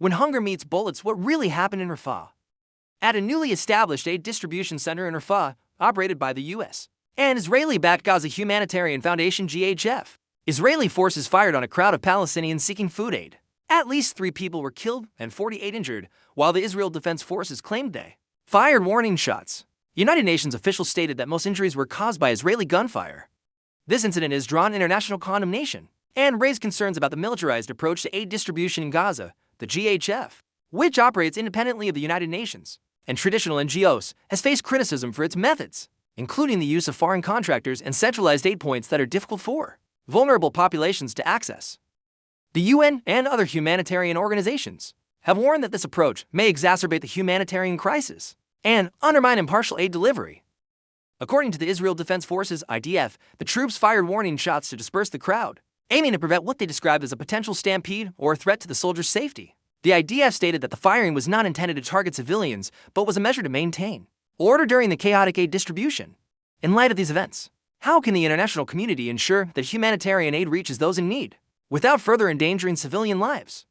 When hunger meets bullets, what really happened in Rafah? At a newly established aid distribution center in Rafah, operated by the U.S. and Israeli-backed Gaza Humanitarian Foundation (GHF), Israeli forces fired on a crowd of Palestinians seeking food aid. At least 3 people were killed and 48 injured, while the Israel Defense Forces claimed they fired warning shots. United Nations officials stated that most injuries were caused by Israeli gunfire. This incident has drawn international condemnation and raised concerns about the militarized approach to aid distribution in Gaza. The GHF, which operates independently of the United Nations and traditional NGOs, has faced criticism for its methods, including the use of foreign contractors and centralized aid points that are difficult for vulnerable populations to access. The UN and other humanitarian organizations have warned that this approach may exacerbate the humanitarian crisis and undermine impartial aid delivery. According to the Israel Defense Forces (IDF), the troops fired warning shots to disperse the crowd, aiming to prevent what they described as a potential stampede or a threat to the soldiers' safety. The IDF stated that the firing was not intended to target civilians, but was a measure to maintain order during the chaotic aid distribution. In light of these events, how can the international community ensure that humanitarian aid reaches those in need without further endangering civilian lives?